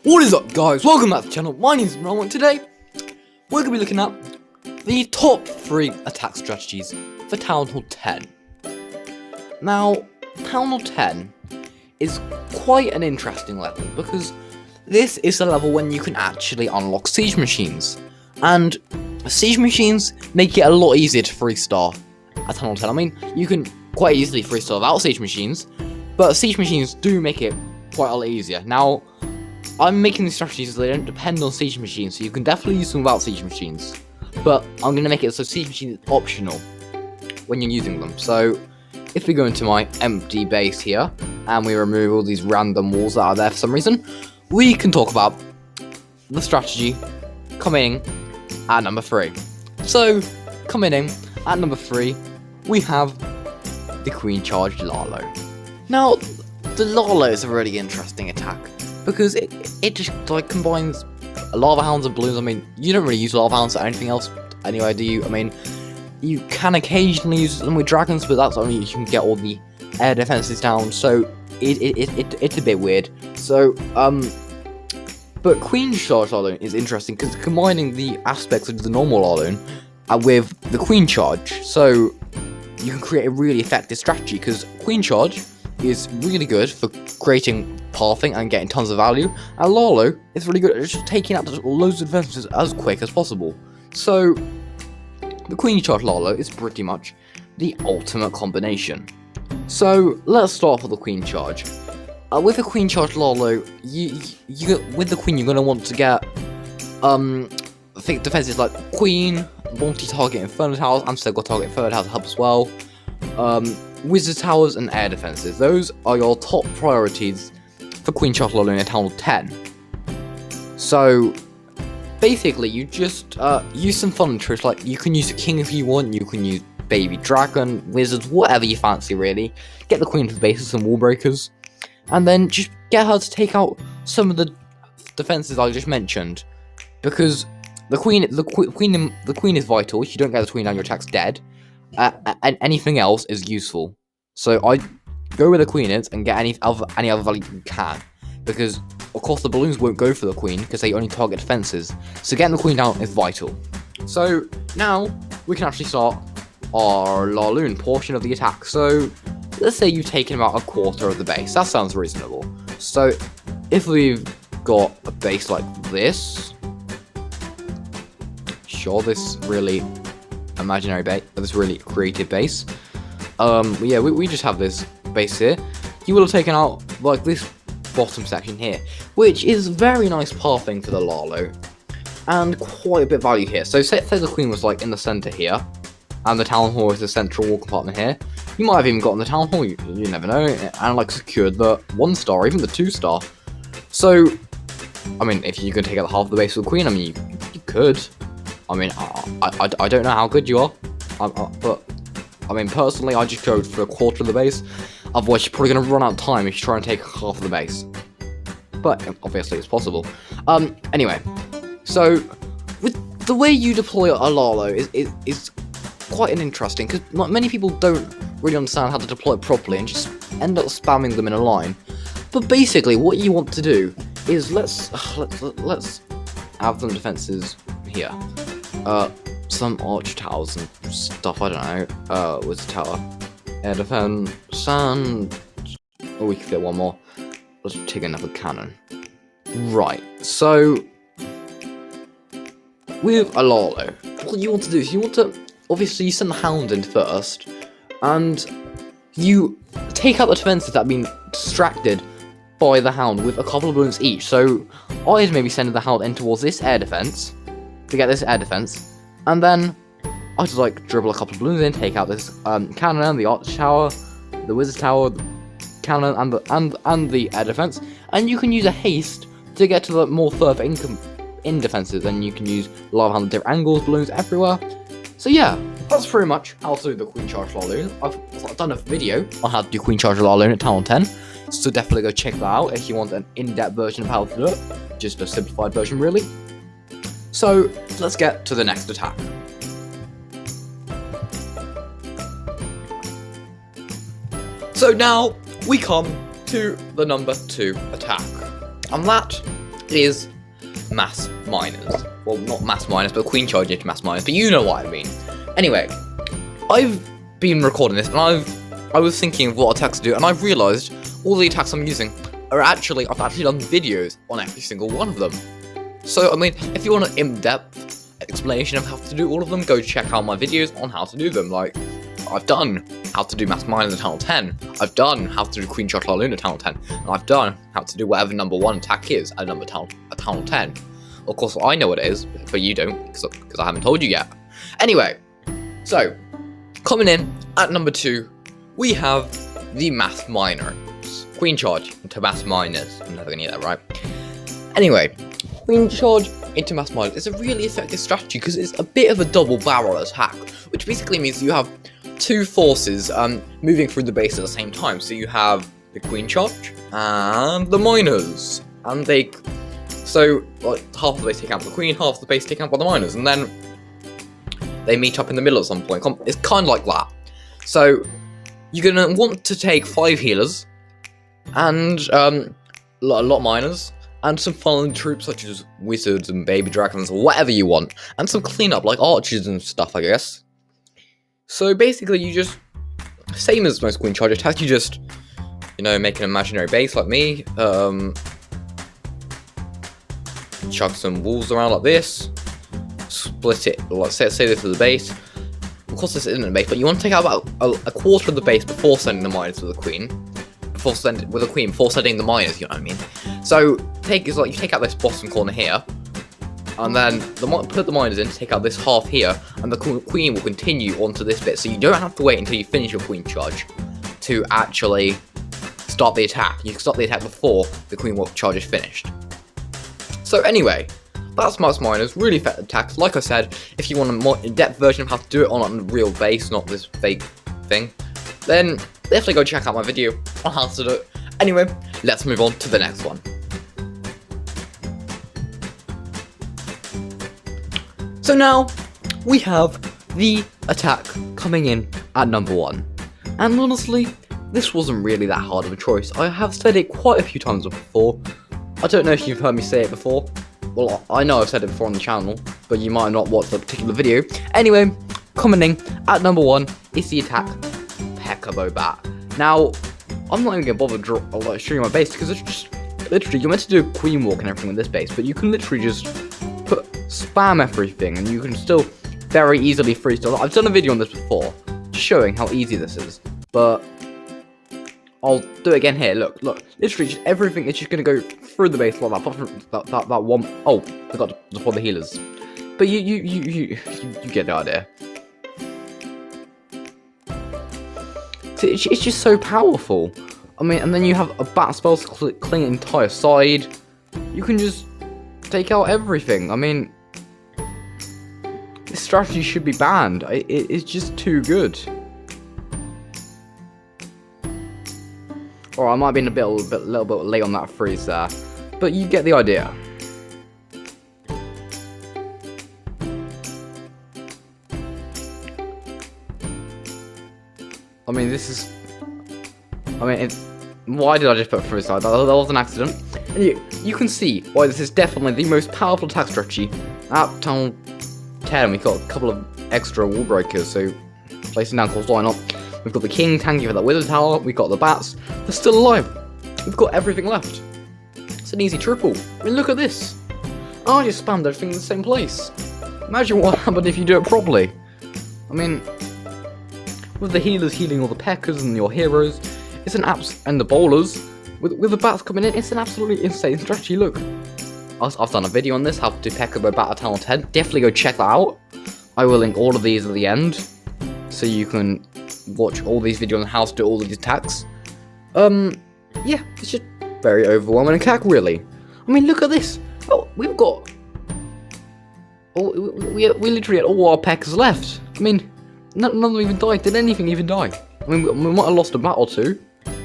What is up, guys? Welcome back to the channel. My name is Ron. Today we're going to be looking at the top 3 attack strategies for Town Hall 10. Now, Town Hall 10 is quite an interesting level because this is the level when you can actually unlock siege machines, and siege machines make it a lot easier to 3-star at Town Hall 10. I mean, you can quite easily 3-star without siege machines, but siege machines do make it quite a lot easier. Now, I'm making these strategies so they don't depend on siege machines, so you can definitely use them without siege machines. But I'm going to make it so siege machine is optional when you're using them. So if we go into my empty base here, and we remove all these random walls that are there for some reason, we can talk about the strategy coming at number 3. So, coming in at number 3, we have the Queen Charge Lalo. Now, the Lalo is a really interesting attack, because it just like combines lava hounds and balloons. I mean, you don't really use lava hounds or anything else anyway, do you? I mean, you can occasionally use them with dragons, but that's only if you can get all the air defenses down, so it's a bit weird. So, but Queen Charge Lalo is interesting because combining the aspects of the normal Lalo with the Queen Charge, so you can create a really effective strategy, because Queen Charge is really good for creating pathing and getting tons of value, and Lalo is really good at just taking out loads of defenses as quick as possible. So the Queen Charge Lalo is pretty much the ultimate combination. So let's start with the Queen Charge. With the Queen Charge Lalo, with the Queen you're going to want to get defenses like Queen, multi-target Inferno Towers, and single target Inferno Towers help as well. Wizard Towers and air defenses. Those are your top priorities for Queen Charge Lalo in Town Hall 10. So basically, you just use some fun tricks, like you can use a king if you want, you can use baby dragon, wizards, whatever you fancy really. Get the queen for bases and wall breakers, and then just get her to take out some of the defenses I just mentioned, because the queen is vital. If you don't get the queen down, your attack's dead. And anything else is useful. So I go where the queen is and get any other value you can, because of course the balloons won't go for the queen because they only target defenses. So getting the queen down is vital. So now we can actually start our Laloon portion of the attack. So let's say you've taken about a quarter of the base. That sounds reasonable. So if we've got a base like this, sure, this really imaginary base, this really creative base. Yeah, we just have this base here. You will have taken out like this bottom section here, which is very nice pathing for the Lalo, and quite a bit of value here. So say the queen was like in the center here, and the town hall is the central wall compartment here. You might have even gotten the town hall, you never know, and like secured the 1-star, even the 2-star. So, I mean, if you could take out half of the base with the queen, I mean, you could. I mean, I don't know how good you are, but I mean, personally, I just go for a quarter of the base. Otherwise, you're probably going to run out of time if you try and take half of the base. But obviously, it's possible. Anyway, so with the way you deploy a Lalo is quite an interesting, because many people don't really understand how to deploy it properly and just end up spamming them in a line. But basically, what you want to do is let's have them defenses here. Some arch towers and stuff, I don't know, wizard tower, air defense, and oh, we can fit one more. Let's take another cannon. Right, so with a Lalo, what you want to do is you want to, obviously you send the hound in first, and you take out the defenses that have been distracted by the hound with a couple of balloons each. So I'd maybe send the hound in towards this air defense, to get this air defense, and then I just like dribble a couple of balloons in, take out this cannon, the arch tower, the wizard tower, the cannon, and the air defense, and you can use a haste to get to the more further in defenses, and you can use lava hound at different angles, balloons everywhere. So yeah, that's pretty much how to do the Queen Charge Laloon. I've done a video on how to do Queen Charge Laloon at Town Hall 10, so definitely go check that out if you want an in-depth version of how to do it, just a simplified version really. So, let's get to the next attack. So now, we come to the number 2 attack. And that is mass miners. Well, not mass miners, but queen charge into mass miners, but you know what I mean. Anyway, I've been recording this, and I was thinking of what attacks to do, and I've realised all the attacks I'm using are actually, I've actually done videos on every single one of them. So, I mean, if you want an in-depth explanation of how to do all of them, go check out my videos on how to do them. Like, I've done how to do mass miners in Town Hall 10, I've done how to do Queen Charge Luna Town Hall 10, and I've done how to do whatever number 1 attack is at Town Hall 10. Of course, I know what it is, but you don't, because I haven't told you yet. Anyway, so, coming in at number 2, we have the Mass Miners. Queen Charge into Mass Miners. I'm never gonna get that right. Anyway, Queen Charge into Mass Miners is a really effective strategy because it's a bit of a double barrel attack, which basically means you have 2 forces moving through the base at the same time. So you have the Queen Charge and the Miners, and so like, half of the base taken out by the Queen, half of the base taken out by the Miners, and then they meet up in the middle at some point. It's kind of like that. So you're gonna want to take 5 healers and a lot of miners and some fallen troops such as wizards and baby dragons or whatever you want, and some cleanup like archers and stuff, I guess. So basically, you just, same as most Queen Charge attacks, you just, you know, make an imaginary base like me, chuck some walls around like this, split it, like say this is the base. Of course this isn't a base, but you want to take out about a quarter of the base before sending the miners with the queen. Before sending the miners, you know what I mean? So you take out this bottom corner here, and then put the miners in to take out this half here, and the queen will continue onto this bit. So you don't have to wait until you finish your queen charge to actually start the attack. You can start the attack before the queen charge is finished. So anyway, that's Mass Miners, really effective attacks. Like I said, if you want a more in-depth version of how to do it on a real base, not this fake thing, then definitely go check out my video on how to do it. Anyway, let's move on to the next one. So now, we have the attack coming in at number 1. And honestly, this wasn't really that hard of a choice. I have said it quite a few times before. I don't know if you've heard me say it before. Well, I know I've said it before on the channel, but you might not watch the particular video. Anyway, coming in at number 1 is the attack Peekaboo Bat. Now, I'm not even going to bother showing my base because it's just, literally, you're meant to do queen walk and everything with this base, but you can literally just spam everything and you can still very easily freestyle. I've done a video on this before, just showing how easy this is, but I'll do it again here. Look, literally just everything is just going to go through the base like that, apart from that one. Oh, I forgot to deploy the healers. But you get the idea. So it's just so powerful. I mean, and then you have a bat spell to clean an entire side. You can just take out everything. I mean, this strategy should be banned. It's just too good. Or I might be a little bit late on that freeze there, but you get the idea. I mean, this is. I mean, why did I just put freeze side? That was an accident. And you can see why this is definitely the most powerful attack strategy at Town 10. We've got a couple of extra wall breakers, so placing down calls line up. We've got the king tanking for that wizard tower. We've got the bats. They're still alive. We've got everything left. It's an easy triple. I mean, look at this. I just spammed everything in the same place. Imagine what happened if you do it properly. I mean, with the healers healing all the peckers and your heroes, it's an and the bowlers, with the bats coming in, it's an absolutely insane strategy. Look, I've done a video on this, how to do Peekaboo Bat at Town Hall 10. Definitely go check that out. I will link all of these at the end, so you can watch all these videos on how to do all of these attacks. Yeah, it's just very overwhelming attack, really. I mean, look at this. Oh, we've got. Oh, we literally had all our peckers left. I mean, none of them even died. Did anything even die? I mean, we might have lost a battle or two,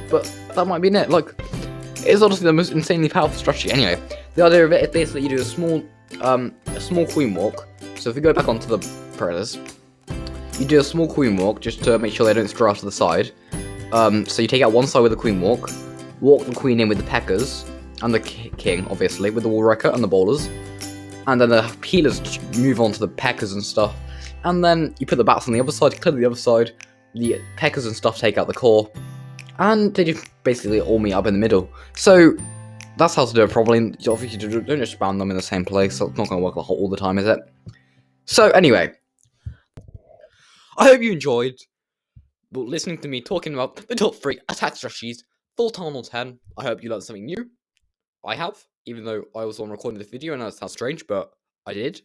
but that might be it. Like, it's honestly the most insanely powerful strategy. Anyway, the idea of it is basically you do a small queen walk. So if we go back onto the predators, you do a small queen walk just to make sure they don't strafe to the side. So you take out one side with the queen walk the queen in with the peckers, and the king, obviously, with the wall wrecker and the bowlers. And then the healers move on to the peckers and stuff. And then you put the bats on the other side, clear the other side. The peckers and stuff take out the core. And they just basically all meet up in the middle. So that's how to do it properly. Obviously, don't just spawn them in the same place. It's not going to work all the time, is it? So anyway, I hope you enjoyed listening to me talking about the top 3 attack strategies for Town Hall 10. I hope you learned something new. I have, even though I was on recording this video and that sounds strange, but I did.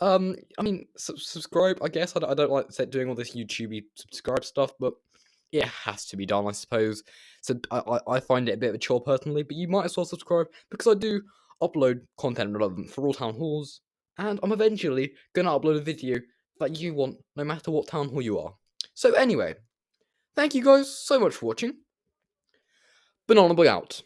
I mean, subscribe, I guess. I don't like doing all this YouTubey subscribe stuff, but it has to be done, I suppose. So I find it a bit of a chore personally, but you might as well subscribe because I do upload content relevant for all town halls, and I'm eventually gonna upload a video that you want, no matter what town hall you are. So anyway, thank you guys so much for watching. Banana Boy out.